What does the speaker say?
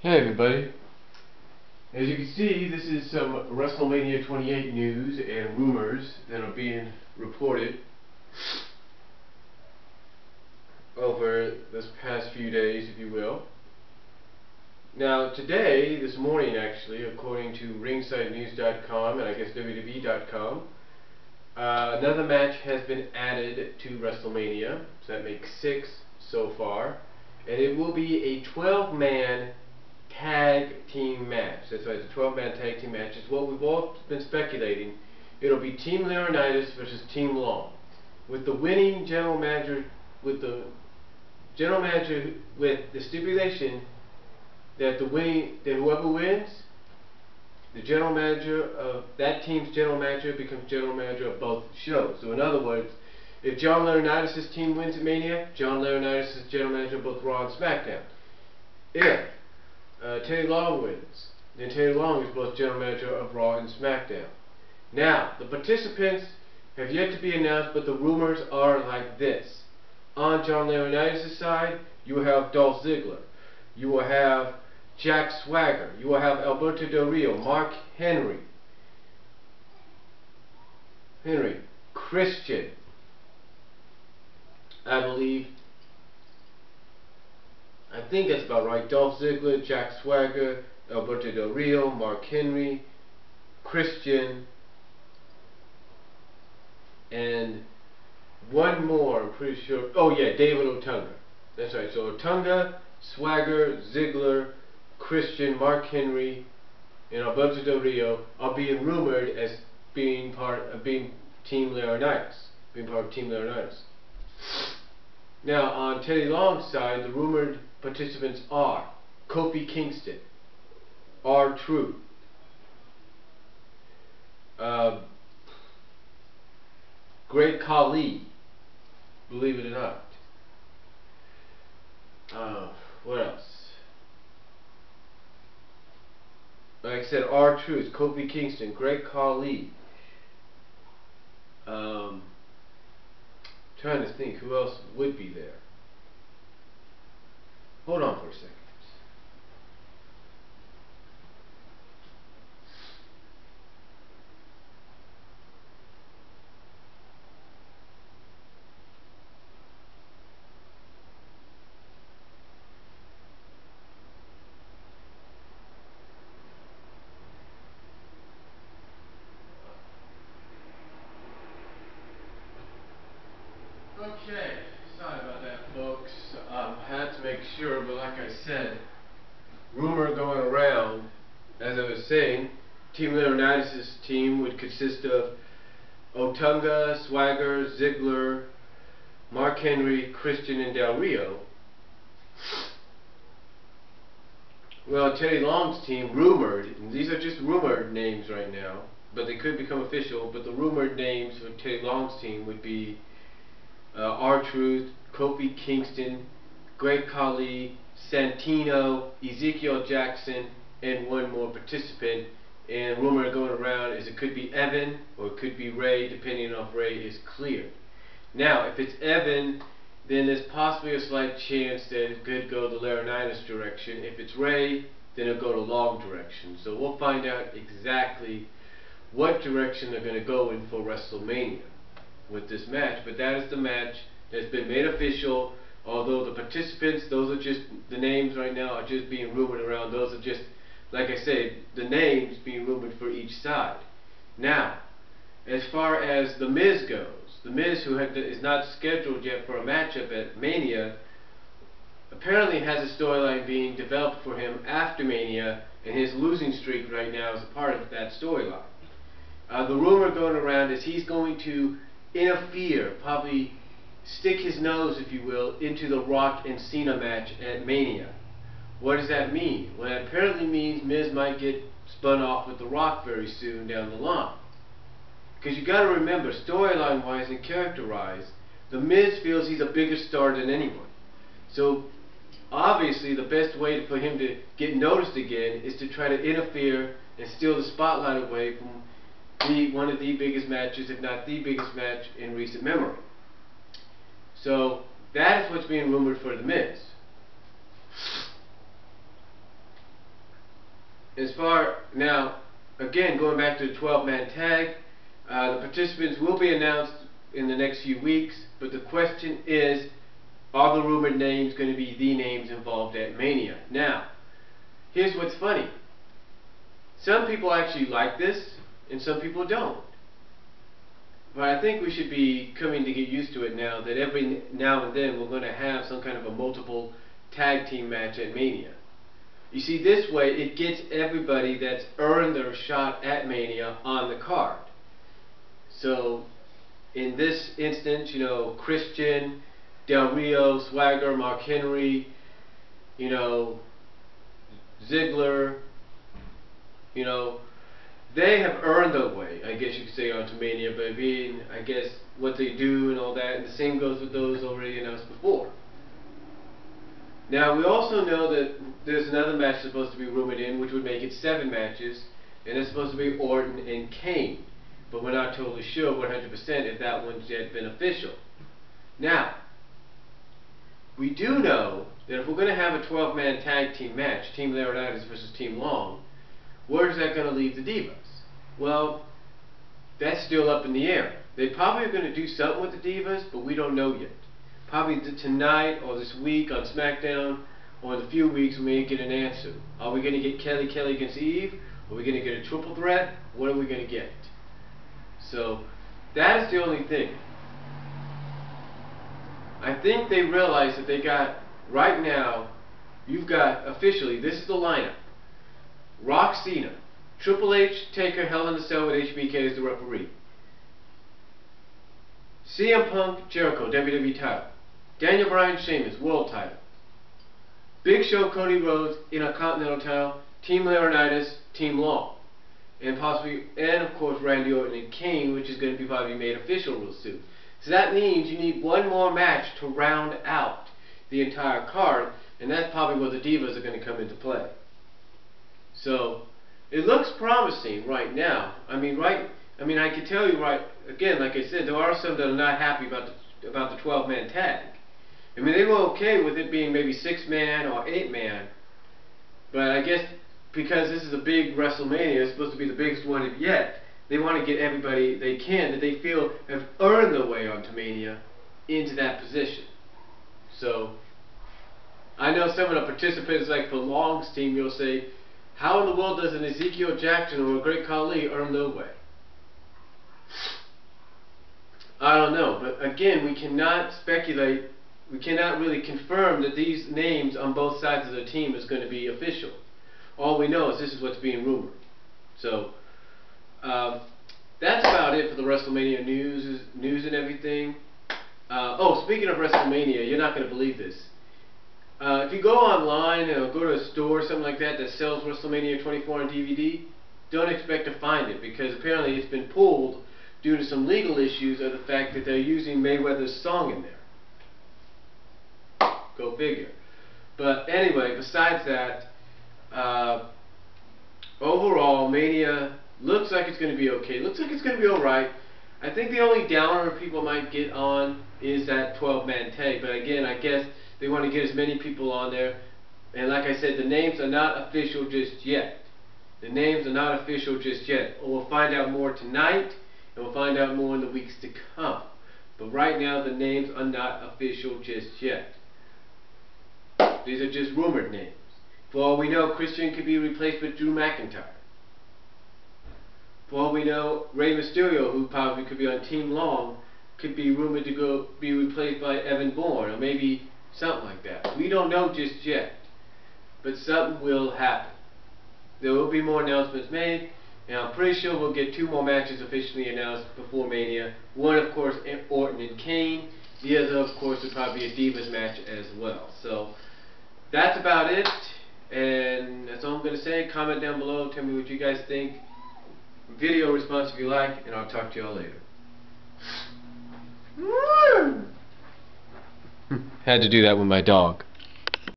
Hey everybody, as you can see, this is some WrestleMania 28 news and rumors that are being reported over this past few days, if you will. Now today, this morning actually, according to ringsidenews.com and I guess WWE.com, another match has been added to WrestleMania, so that makes 6 so far, and it will be a 12-man tag team match. That's right, it's a 12-man tag team match. It's what we've all been speculating. It'll be Team Laurinaitis versus Team Long, with the winning general manager, with the stipulation that whoever wins, the general manager of that team's general manager becomes general manager of both shows. So in other words, if John Laurinaitis' team wins at Mania, John Laurinaitis is general manager of both Raw and SmackDown. If Teddy Long wins, then Teddy Long is both general manager of Raw and SmackDown. Now, the participants have yet to be announced, but the rumors are like this. On John Laurinaitis' side, you will have Dolph Ziggler. You will have Jack Swagger. You will have Alberto Del Rio, Mark Henry, Christian, I think that's about right. Dolph Ziggler, Jack Swagger, Alberto Del Rio, Mark Henry, Christian, and one more, I'm pretty sure. Oh yeah, David Otunga. That's right. So Otunga, Swagger, Ziggler, Christian, Mark Henry, and Alberto Del Rio are being rumored as being part of Team Laurinaitis. Now, on Teddy Long's side, the rumored participants are Kofi Kingston, R-Truth, Great Khali, believe it or not. What else? Like I said, R-Truth, Kofi Kingston, Great Khali. Trying to think who else would be there. Hold on for a second. Okay, sorry about that, folks. I had to make sure, but like I said, rumor going around, as I was saying, Team Laurinaitis' team would consist of Otunga, Swagger, Ziggler, Mark Henry, Christian, and Del Rio. Well, Teddy Long's team, rumored, and these are just rumored names right now, but they could become official, but the rumored names for Teddy Long's team would be R-Truth, Kofi Kingston, Great Khali, Santino, Ezekiel Jackson, and one more participant. And rumor going around is it could be Evan or it could be Ray, depending on if Ray is cleared. Now, if it's Evan, then there's possibly a slight chance that it could go the Laurinaitis direction. If it's Ray, then it'll go the Long direction. So we'll find out exactly what direction they're going to go in for WrestleMania with this match, but that is the match that's been made official. Although the participants, those are just the names right now, are just being rumored around. Those are just, like I said, the names being rumored for each side. Now, as far as The Miz goes, The Miz, who is not scheduled yet for a matchup at Mania, apparently has a storyline being developed for him after Mania, and his losing streak right now is a part of that storyline. The rumor going around is he's going to interfere, probably stick his nose, if you will, into the Rock and Cena match at Mania. What does that mean? Well, it apparently means Miz might get spun off with The Rock very soon down the line. Because you got to remember, storyline-wise and character-wise, The Miz feels he's a bigger star than anyone. So, obviously, the best way for him to get noticed again is to try to interfere and steal the spotlight away from one of the biggest matches, if not the biggest match in recent memory. So that is what's being rumored for The Miz. Now, again, going back to the 12-man tag, the participants will be announced in the next few weeks, but the question is, are the rumored names going to be the names involved at Mania? Now, here's what's funny. Some people actually like this, and some people don't. But I think we should be coming to get used to it now that every now and then we're going to have some kind of a multiple tag team match at Mania. You see, this way it gets everybody that's earned their shot at Mania on the card. So, in this instance, you know, Christian, Del Rio, Swagger, Mark Henry, you know, Ziggler, you know, they have earned their way, I guess you could say, onto Mania by being, I guess, what they do and all that, and the same goes with those already announced before. Now, we also know that there's another match supposed to be rumored in, which would make it 7 matches, and it's supposed to be Orton and Kane, but we're not totally sure 100% if that one's yet been official. Now, we do know that if we're going to have a 12-man tag team match, Team Laurinaitis versus Team Long, where is that going to leave the Divas? Well, that's still up in the air. They probably are going to do something with the Divas, but we don't know yet. Probably tonight or this week on SmackDown, or in a few weeks we may get an answer. Are we going to get Kelly against Eve? Are we going to get a triple threat? What are we going to get? So, that is the only thing. I think they realize that they got, right now, you've got, officially, this is the lineup. Rock Cena, Triple H, Taker, Hell in a Cell with HBK as the referee. CM Punk, Jericho, WWE title. Daniel Bryan, Sheamus, world title. Big Show, Cody Rhodes, Intercontinental title. Team Laurinaitis, Team Long. And possibly, and of course, Randy Orton and Kane, which is going to be probably made official real soon. So that means you need one more match to round out the entire card, and that's probably where the Divas are going to come into play. So, it looks promising right now. I mean, I can tell you right, again, like I said, there are some that are not happy about the 12-man tag. I mean, they were okay with it being maybe 6-man or 8-man, but I guess because this is a big WrestleMania, it's supposed to be the biggest one yet, they want to get everybody they can that they feel have earned their way onto Mania into that position. So, I know some of the participants, like for Long's team, you'll say, how in the world does an Ezekiel Jackson or a Great Khali earn their way? I don't know, but again, we cannot speculate, we cannot really confirm that these names on both sides of the team is going to be official. All we know is this is what's being rumored. So, that's about it for the WrestleMania news and everything. Oh, speaking of WrestleMania, you're not going to believe this. If you go online or go to a store or something like that that sells WrestleMania 24 on DVD, don't expect to find it, because apparently it's been pulled due to some legal issues of the fact that they're using Mayweather's song in there. Go figure. But anyway, besides that, overall, Mania looks like it's going to be okay. Looks like it's going to be alright. I think the only downer people might get on is that 12-man tag. But again, I guess they want to get as many people on there. And like I said, the names are not official just yet. The names are not official just yet. We'll find out more tonight, and we'll find out more in the weeks to come. But right now, the names are not official just yet. These are just rumored names. For all we know, Christian could be replaced with Drew McIntyre. For all we know, Rey Mysterio, who probably could be on Team Long, could be rumored to be replaced by Evan Bourne, or maybe something like that. We don't know just yet, but something will happen. There will be more announcements made, and I'm pretty sure we'll get 2 more matches officially announced before Mania. One, of course, Orton and Kane. The other, of course, would probably be a Divas match as well. So, that's about it, and that's all I'm going to say. Comment down below, tell me what you guys think. Video response if you like, and I'll talk to y'all later. Had to do that with my dog.